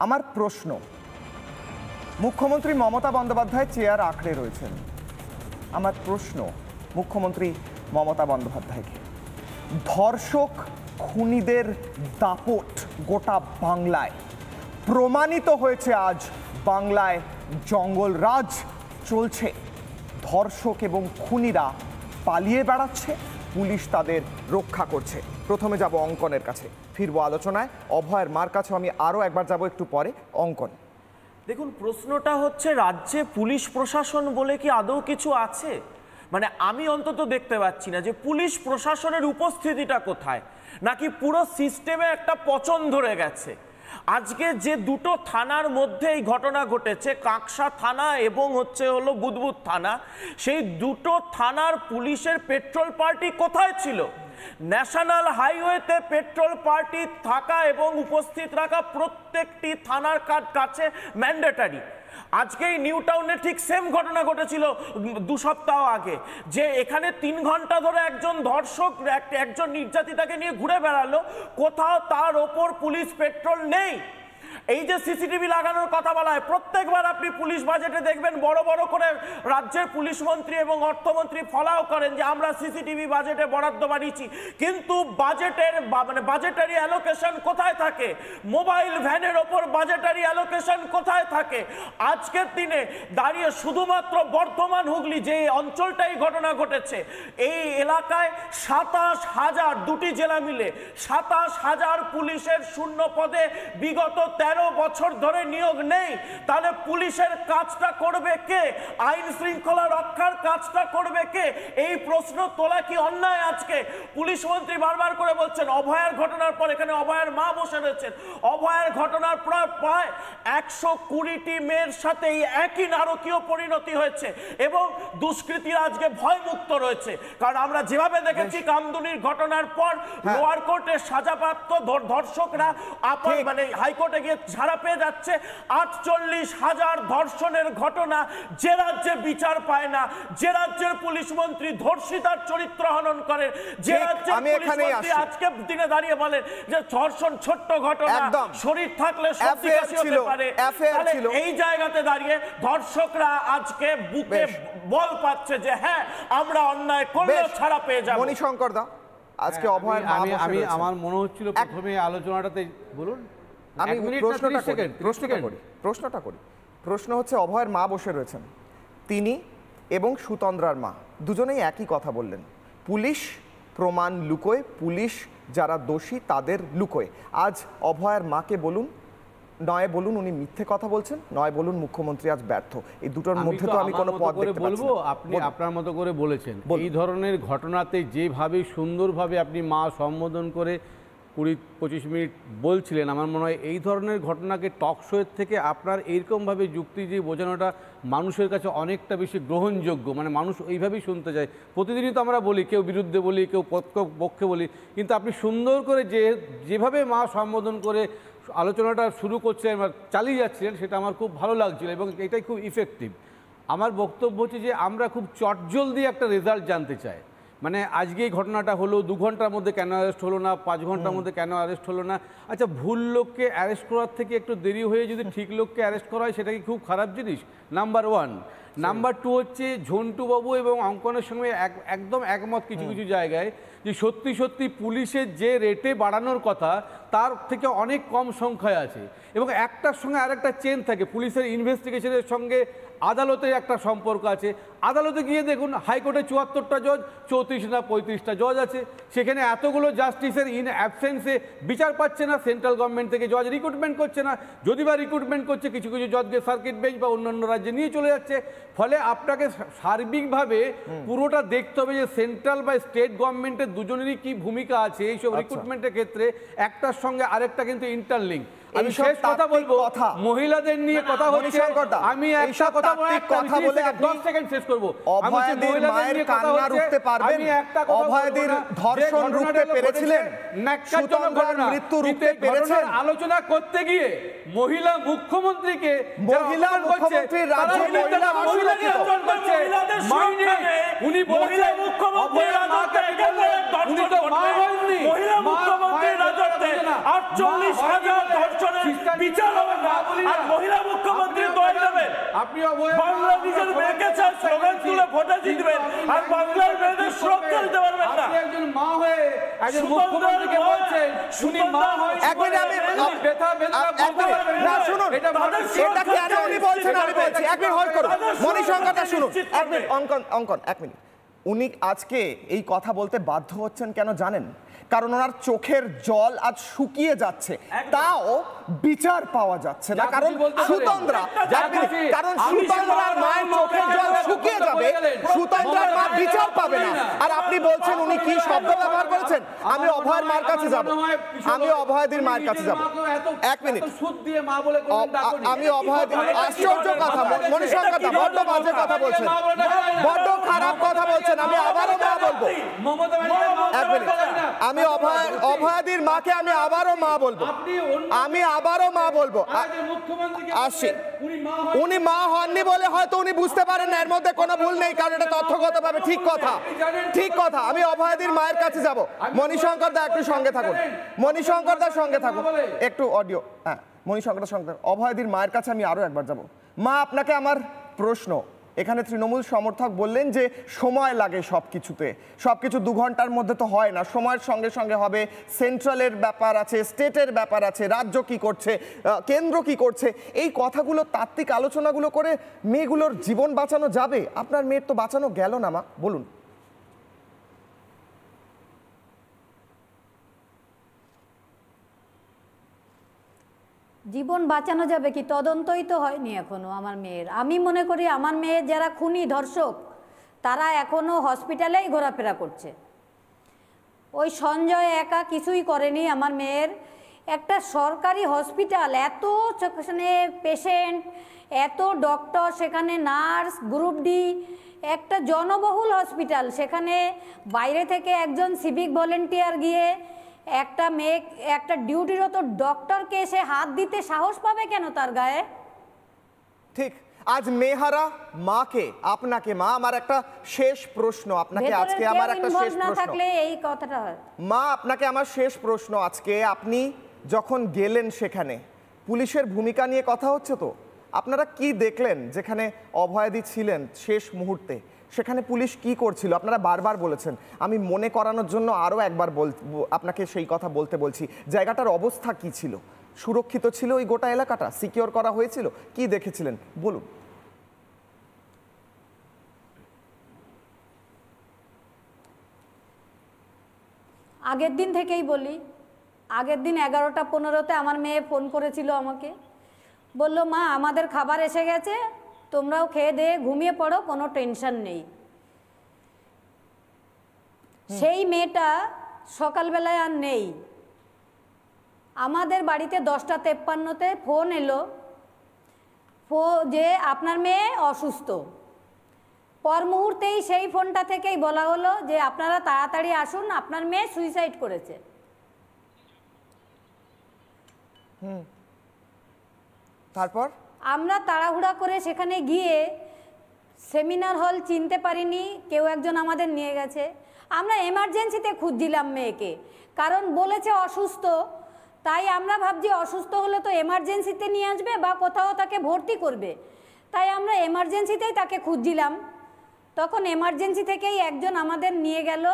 আমার প্রশ্ন, মুখ্যমন্ত্রী মমতা বন্দ্যোপাধ্যায় চেয়ার আঁকড়ে রয়েছেন। আমার প্রশ্ন মুখ্যমন্ত্রী মমতা বন্দ্যোপাধ্যায়কে, ধর্ষক খুনিদের দাপট গোটা বাংলায় প্রমাণিত হয়েছে। আজ বাংলায় জঙ্গলরাজ চলছে, ধর্ষক এবং খুনিরা পালিয়ে বেড়াচ্ছে, পুলিশ তাদের রক্ষা করছে। প্রথমে যাব অঙ্কনের কাছে, ফিরবো আলোচনায়। অভয়ের মার কাছে আমি আরও একবার যাব একটু পরে। অঙ্কন, দেখুন, প্রশ্নটা হচ্ছে রাজ্যে পুলিশ প্রশাসন বলে কি আদৌ কিছু আছে? মানে আমি অন্তত দেখতে পাচ্ছি না যে পুলিশ প্রশাসনের উপস্থিতিটা কোথায়, নাকি পুরো সিস্টেমে একটা পচন ধরে গেছে। আজকে যে দুটো থানার মধ্যে এই ঘটনা ঘটেছে, কাঁকসা থানা এবং হলো বুদবুদ থানা, সেই দুটো থানার পুলিশের পেট্রোল পার্টি কোথায় ছিল? ন্যাশনাল হাইওয়েতে পেট্রোল পার্টি থাকা এবং উপস্থিত রাখা প্রত্যেকটি থানার কাছে ম্যান্ডেটারি। আজকেই নিউ টাউনে ঠিক সেম ঘটনা ঘটেছিল 2 সপ্তাহ আগে, যে এখানে 3 ঘন্টা ধরে একজন ধর্ষক একজন নির্যাতিতাকে নিয়ে ঘুরে বেড়ালো, কোথাও তার ওপর পুলিশ পেট্রোল নেই। এই যে সিসিটিভি লাগানোর কথা বলা হয়, প্রত্যেকবার আপনি পুলিশ বাজেটে দেখবেন বড় বড় করে রাজ্যের পুলিশ মন্ত্রী এবং অর্থমন্ত্রী ফলাও করেন যে আমরা সিসিটিভি বাজেটে বরাদ্দ বাড়িয়েছি, কিন্তু বাজেটারি অ্যালোকেশন কোথায় থাকে? মোবাইল ভ্যানের ওপর বাজেটারি অ্যালোকেশন কোথায় থাকে? আজকের দিনে দাঁড়িয়ে শুধুমাত্র বর্ধমান হুগলি যে অঞ্চলটাই ঘটনা ঘটেছে, এই এলাকায় 27,000, 2টি জেলা মিলে 27,000 পুলিশের শূন্য পদে বিগত 13 বছর ধরে নিয়োগ নেই। তাহলে পুলিশের কাজটা করবে কে? আইন শৃঙ্খলা রক্ষার কাজটা করবে কে? এই প্রশ্ন তোলা কি অন্যায়? আজকে পুলিশ মন্ত্রী বারবার করে বলছেন অভয়ার ঘটনার পর, এখানে অভয়ার মা বসে রয়েছেন, অভয়ার ঘটনার প্রায় 120টি মেয়ের সাথে এই একই নারকীয় পরিণতি হয়েছে এবং দুষ্কৃতীরা আজকে ভয়মুক্ত রয়েছে। কারণ আমরা যেভাবে দেখেছি কামদুনির ঘটনার পর লোয়ার কোর্টে সাজাপ্রাপ্ত ধর্ষকরা মানে হাইকোর্টে গিয়ে ছাড়া পেয়ে যাচ্ছে। 48,000 ধর্ষণের ঘটনা যে রাজ্যে বিচার পায় না, যে রাজ্যের পুলিশ মন্ত্রী ধর্ষিতার চরিত্র হনন করে, যে রাজ্যের পুলিশ মন্ত্রী আজকে দিনে দাঁড়িয়ে বলেন যে ধর্ষণ ছোট্ট ঘটনা, শরীর থাকলে সত্যি হতে পারে, এই জায়গাতে দাঁড়িয়ে ধর্ষকরা আজকে বুকে বল পাচ্ছে যে হ্যাঁ আমরা অন্যায় করলেও ছাড়া পেয়ে যাব। মণিশঙ্কর দা, আজকে অভয়ের আমি আমার মনে হচ্ছিল প্রথমে আলোচনাটাতে বলুন, আমি প্রশ্নটা করি। প্রশ্ন হচ্ছে অভয়ের মা বসে রয়েছেন, তিনি এবং সুতন্দ্রার মা দুজনেই একই কথা বললেন, পুলিশ প্রমাণ লুকোয়, পুলিশ যারা দোষী তাদের লুকোয়। আজ অভয়ের মাকে বলুন, নয় বলুন উনি মিথ্যে কথা বলছেন, নয় বলুন মুখ্যমন্ত্রী আজ ব্যর্থ। এই দুটোর মধ্যে তো আমি কোনো পথ দেখতে পাচ্ছি না। আপনি আপনার মতো করে বলেছেন, এই ধরনের ঘটনাতে যেভাবে সুন্দরভাবে আপনি মা সম্বোধন করে 20-25 মিনিট বলছিলেন, আমার মনে হয় এই ধরনের ঘটনাকে টক শোয়ের থেকে আপনার এইরকমভাবে যুক্তি দিয়ে বোঝানোটা মানুষের কাছে অনেকটা বেশি গ্রহণযোগ্য। মানে মানুষ এইভাবেই শুনতে চায়। প্রতিদিনই তো আমরা বলি, কেউ বিরুদ্ধে বলি, কেউ পক্ষে বলি, কিন্তু আপনি সুন্দর করে যেভাবে মা সম্বোধন করে আলোচনাটা শুরু করছিলেন বা চালিয়ে যাচ্ছিলেন, সেটা আমার খুব ভালো লাগছিল এবং এটাই খুব ইফেক্টিভ। আমার বক্তব্য হচ্ছে যে আমরা খুব চটজলদি একটা রেজাল্ট জানতে চাই। মানে আজকে এই ঘটনাটা হলো, 2 ঘন্টার মধ্যে কেন অ্যারেস্ট হলো না, 5 ঘন্টার মধ্যে কেন অ্যারেস্ট হলো না? আচ্ছা, ভুল লোককে অ্যারেস্ট করার থেকে একটু দেরি হয়ে যদি ঠিক লোককে অ্যারেস্ট করা হয়, সেটা কি খুব খারাপ জিনিস? নাম্বার 1। নাম্বার 2 হচ্ছে ঝন্টুবাবু এবং অঙ্কনের সঙ্গে একদম একমত কিছু কিছু জায়গায়, যে সত্যি পুলিশের যে রেটে বাড়ানোর কথা তার থেকে অনেক কম সংখ্যায় আছে এবং একটার সঙ্গে আরেকটা চেন থাকে। পুলিশের ইনভেস্টিগেশনের সঙ্গে আদালতের একটা সম্পর্ক আছে। আদালতে গিয়ে দেখুন, হাইকোর্টে 74টা জজ, 34 না 35টা জজ আছে, সেখানে এতগুলো জাস্টিসের ইন অ্যাবসেন্সে বিচার পাচ্ছে না। সেন্ট্রাল গভর্নমেন্ট থেকে জজ রিক্রুটমেন্ট করছে না, যদি বা রিক্রুটমেন্ট করছে কিছু কিছু জজকে সার্কিট বেঞ্চ বা অন্যান্য রাজ্যে নিয়ে চলে যাচ্ছে। ফলে আপনাকে সার্বিকভাবে পুরোটা দেখতে হবে যে সেন্ট্রাল বা স্টেট গভর্নমেন্টের দুজনেরই কি ভূমিকা আছে এইসব রিক্রুটমেন্টের ক্ষেত্রে। একটার সঙ্গে আরেকটা কিন্তু ইন্টারলিঙ্ক। আমি শেষ কথা বলবো, মহিলাদের নিয়ে কথা হচ্ছে, আমি একটা কথা বলে 10 সেকেন্ড শেষ করবো। অভয়াদের মায়ের কান্না রুখতে পারবেন? অভয়াদের ধর্ষণ রুখতে পেরেছিলেন? সুতন্দ্রার মৃত্যু রুখতে পেরেছেন? আলোচনা করতে গিয়ে মহিলা মুখ্যমন্ত্রীকে, মুখ্যমন্ত্রীর রাজ্য উনি বলছেন মুখ্যমন্ত্রীর রাজত্বে 48,000 ধর্ষণ ধর্ষণের বিচার হবে না, আর মহিলা মুখ্যমন্ত্রী দোয়াই দেবেন। বাংলা নিজের মেয়েকে চায় স্লোগান তুলে ভোটে জিতবেন, আর বাংলার মেয়েদের সুরক্ষা দিতে পারবেন না। একজন মা হয়ে একজন মুখ্যমন্ত্রীকে বলছেন শুনি মা হয়ে এক মিনিট, আমি ব্যথা বেদনা বলতে পারবেন না। শুনুন, এটা কেন উনি বলছেন আমি বলছি। এক মিনিট হোল্ড করুন, মণিশঙ্করটা শুনুন। এক মিনিট, অঙ্কন এক মিনিট। উনি আজকে এই কথা বলতে বাধ্য হচ্ছেন কেন জানেন? কারণ ওনার চোখের জল আজ শুকিয়ে যাচ্ছে, তাও বিচার পাওয়া যাচ্ছে না। কারণ সুতন্দ্রা, কারণ সুতন্দ্রার মায়ের চোখের জল শুকিয়ে যাবে, সুতন্দ্রার মা বিচার পাবে না। আর আপনি বলছেন উনি কি শব্দ ব্যবহার করেছেন? আমি অভয়ের মার কাছে যাব, আমি অভয়দির মায়ের কাছে যাব। এক মিনিট, আমি অভয়দির, আশ্চর্য কথা, মণিশঙ্করদা বড্ড বাজে কথা বলছেন, বড্ড খারাপ কথা বলছেন। আমি আবারও মা বলবো, এক মিনিট, আমি অভয়াদির মাকে আমি আবারও মা বলবো, আমি আবারও মা বলবো। আসছি, উনি মা হননি বলে হয়তো উনি বুঝতে পারেন না, এর মধ্যে কোনো ভুল নেই, কারণ এটা তথ্যগতভাবে ঠিক কথা, ঠিক কথা। আমি অভয়াদির মায়ের কাছে যাব। মণিশঙ্করদা একটু সঙ্গে থাকুন, মণিশঙ্করদার সঙ্গে থাকুন, একটু অডিও। হ্যাঁ, মণিশঙ্করদার সঙ্গে থাকুন। অভয়াদির মায়ের কাছে আমি আরো একবার যাব। মা, আপনাকে আমার প্রশ্ন, এখানে তৃণমূল সমর্থক বললেন যে সময় লাগে সবকিছুতে, সবকিছু 2 ঘন্টার মধ্যে তো হয় না, সময়ের সঙ্গে সঙ্গে হবে। সেন্ট্রালের ব্যাপার আছে, স্টেটের ব্যাপার আছে, রাজ্য কি করছে, কেন্দ্র কি করছে, এই কথাগুলো তাত্ত্বিক আলোচনাগুলো করে মেয়েগুলোর জীবন বাঁচানো যাবে? আপনার মেয়ের তো বাঁচানো গেল না মা, বলুন। জীবন বাঁচানো যাবে কি, তদন্তই তো হয়নি এখনো আমার মেয়ের। আমি মনে করি আমার মেয়ের যারা খুনি ধর্ষক তারা এখনো হসপিটালেই ঘোরাফেরা করছে। ওই সঞ্জয় একা কিছুই করেনি আমার মেয়ের। একটা সরকারি হসপিটাল, এত সেখানে পেশেন্ট, এত ডক্টর, সেখানে নার্স, গ্রুপ ডি, একটা জনবহুল হসপিটাল, সেখানে বাইরে থেকে একজন সিভিক ভলেন্টিয়ার গিয়ে একটা মেয়ে, একটা ডিউটিরত ডক্টরকে এসে হাত দিতে সাহস পাবে কেন তার গায়ে? ঠিক, আজ মেহারা মাকে, আপনাকে মা, আমার একটা শেষ প্রশ্ন আপনাকে আজকে, আমার একটা শেষ না প্রশ্ন থাকলে এই কথাটা হয় মা, আপনাকে আমার শেষ প্রশ্ন আজকে। আপনি যখন গেলেন সেখানে, পুলিশের ভূমিকা নিয়ে কথা হচ্ছে তো, আপনারা কি দেখলেন যেখানে অভয়াদি ছিলেন শেষ মুহূর্তে? সেখানে পুলিশ কি করছিল? আপনারা বারবার বলেছেন, আমি মনে করানোর জন্য আরও একবার আপনাকে সেই কথা বলতে বলছি। জায়গাটার অবস্থা কি ছিল? সুরক্ষিত ছিল ওই গোটা এলাকাটা? সিকিউর করা হয়েছিল? কি দেখেছিলেন বলুন। আগের দিন থেকেই বলি, আগের দিন 11টা 15-তে আমার মেয়ে ফোন করেছিল আমাকে, বলল মা আমাদের খাবার এসে গেছে, তোমরাও খেয়ে দিয়ে ঘুমিয়ে পড়ো, কোনো টেনশন নেই। সেই মেয়েটা সকালবেলায় আর নেই। আমাদের বাড়িতে 10টা 53-তে ফোন এলো যে আপনার মেয়ে অসুস্থ। পর মুহূর্তেই সেই ফোনটা থেকেই বলা হলো যে আপনারা তাড়াতাড়ি আসুন, আপনার মেয়ে সুইসাইড করেছে। তারপর আমরা তাড়াহুড়া করে সেখানে গিয়ে সেমিনার হল চিনতে পারিনি, কেউ একজন আমাদের নিয়ে গেছে। আমরা এমার্জেন্সিতে খুঁজছিলাম মেয়েকে, কারণ বলেছে অসুস্থ, তাই আমরা ভাবছি অসুস্থ হলে তো এমার্জেন্সিতে নিয়ে আসবে বা কোথাও তাকে ভর্তি করবে, তাই আমরা এমার্জেন্সিতেই তাকে খুঁজছিলাম। তখন এমার্জেন্সি থেকেই একজন আমাদের নিয়ে গেল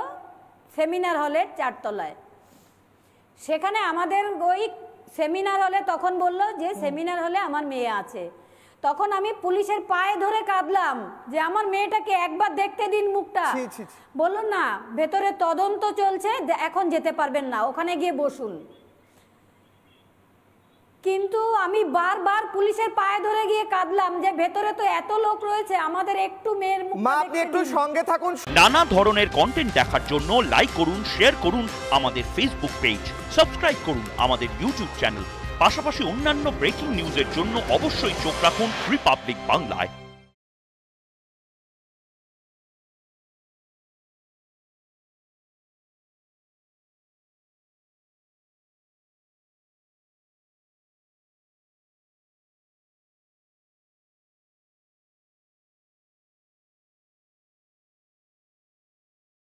সেমিনার হলের 4 তলায়। সেখানে আমাদের ওই সেমিনার হলে তখন বলল যে সেমিনার হলে আমার মেয়ে আছে। তখন আমি পুলিশের পায়ে ধরে কাঁদলাম যে আমার মেয়েটাকে একবার দেখতে দিন মুখটা। বলল না, ভেতরে তদন্ত চলছে, এখন যেতে পারবেন না, ওখানে গিয়ে বসুন। কিন্তু আমি বারবার পুলিশের পায়ে ধরে গিয়ে কাঁদলাম যে ভেতরে তো এত লোক রয়েছে, আমাদের একটু মেয়ের মুখ। মা আপনি একটু সঙ্গে থাকুন। নানা ধরনের কন্টেন্ট দেখার জন্য লাইক করুন, শেয়ার করুন আমাদের ফেসবুক পেজ, সাবস্ক্রাইব করুন আমাদের ইউটিউব চ্যানেল। পাশাপাশি অন্যান্য ব্রেকিং নিউজের জন্য অবশ্যই চোখ রাখুন রিপাবলিক বাংলায়।